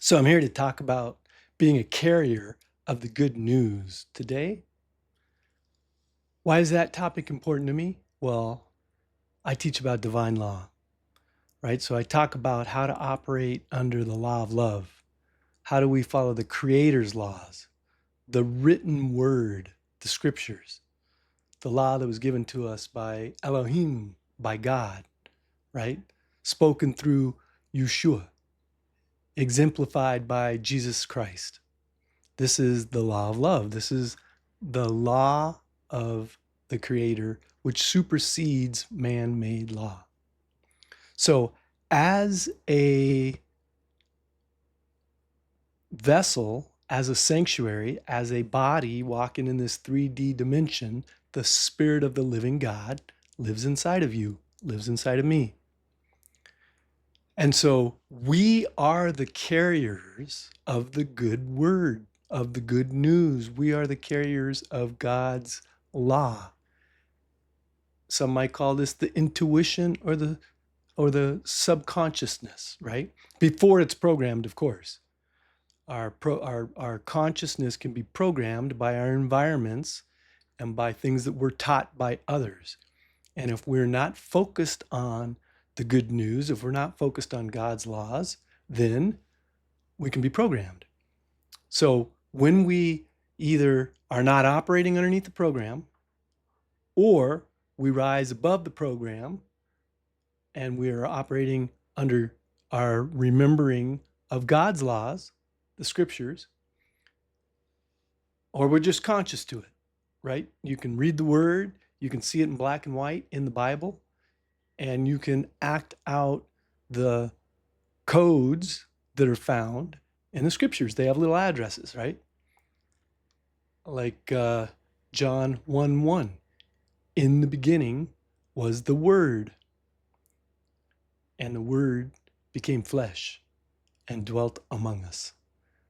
So I'm here to talk about being a carrier of the good news today. Why is that topic important to me? Well, I teach about divine law, right? So I talk about how to operate under the law of love. How do we follow the Creator's laws, the written word, the scriptures, the law that was given to us by Elohim, by God, right? Spoken through Yeshua, exemplified by Jesus Christ. This is the law of love. This is the law of the Creator, which supersedes man made law. So, as a vessel, as a sanctuary, as a body walking in this 3D dimension, the Spirit of the living God lives inside of you, lives inside of me. And so we are the carriers of the good word, of the good news. We are the carriers of God's law. Some might call this the intuition or the subconsciousness, right? Before it's programmed, of course. Our consciousness can be programmed by our environments and by things that we're taught by others. And if we're not focused on the good news, if we're not focused on God's laws, then we can be programmed. So when we either are not operating underneath the program, or we rise above the program and we are operating under our remembering of God's laws, the scriptures, or we're just conscious to it, right? You can read the word, you can see it in black and white in the Bible, and you can act out the codes that are found in the scriptures. They have little addresses, right? Like John 1:1. In the beginning was the Word, and the Word became flesh and dwelt among us.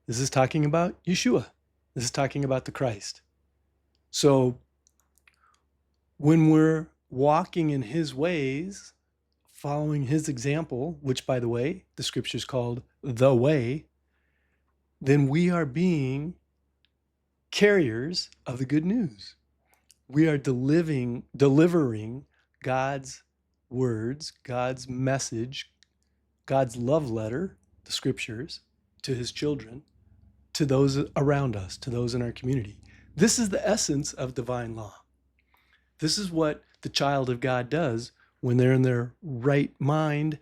This is talking about Yeshua. This is talking about the Christ. So when we're walking in his ways, following his example, which, by the way, the scripture's called the way, then we are being carriers of the good news. We are delivering God's words, God's message, God's love letter, the scriptures, to his children, to those around us, to those in our community. This is the essence of divine law. This is what the child of God does when they're in their right mind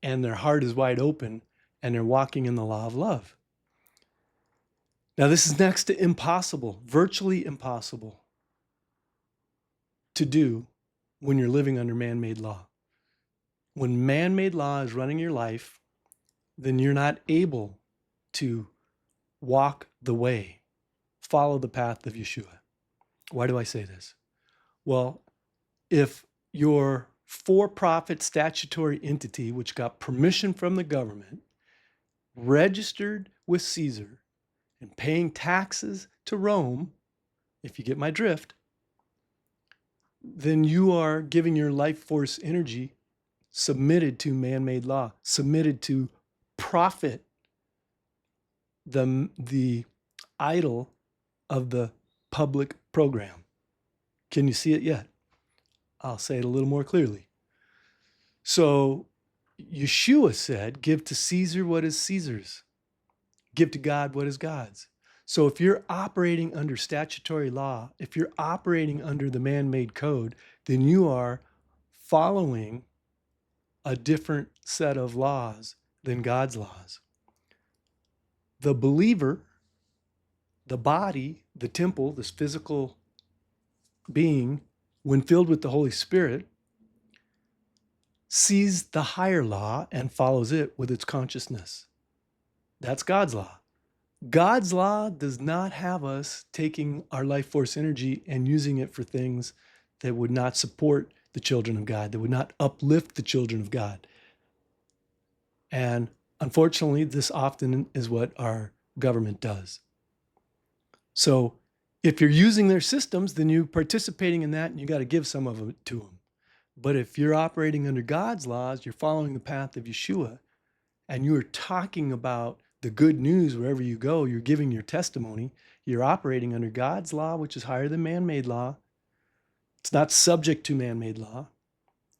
and their heart is wide open and they're walking in the law of love. Now, this is next to impossible, virtually impossible to do when you're living under man-made law. When man-made law is running your life, then you're not able to walk the way, follow the path of Yeshua. Why do I say this? Well, if your for-profit statutory entity, which got permission from the government, registered with Caesar, and paying taxes to Rome, if you get my drift, then you are giving your life force energy submitted to man-made law, submitted to profit, the idol of the public program. Can you see it yet? I'll say it a little more clearly. So Yeshua said, give to Caesar what is Caesar's. Give to God what is God's. So if you're operating under statutory law, if you're operating under the man-made code, then you are following a different set of laws than God's laws. The believer, the body, the temple, this physical being, when filled with the Holy Spirit, sees the higher law and follows it with its consciousness. That's God's law. God's law does not have us taking our life force energy and using it for things that would not support the children of God, that would not uplift the children of God. And unfortunately, this often is what our government does. So if you're using their systems, then you're participating in that and you got to give some of it to them. But if you're operating under God's laws, you're following the path of Yeshua, and you're talking about the good news wherever you go. You're giving your testimony. You're operating under God's law, which is higher than man-made law. It's not subject to man-made law.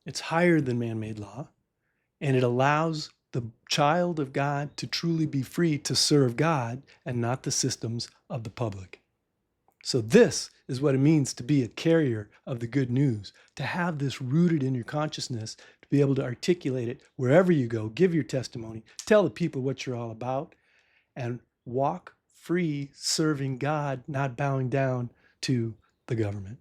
It's higher than man-made law. And it allows the child of God to truly be free to serve God and not the systems of the public. So this is what it means to be a carrier of the good news, to have this rooted in your consciousness, to be able to articulate it wherever you go, give your testimony, tell the people what you're all about, and walk free serving God, not bowing down to the government.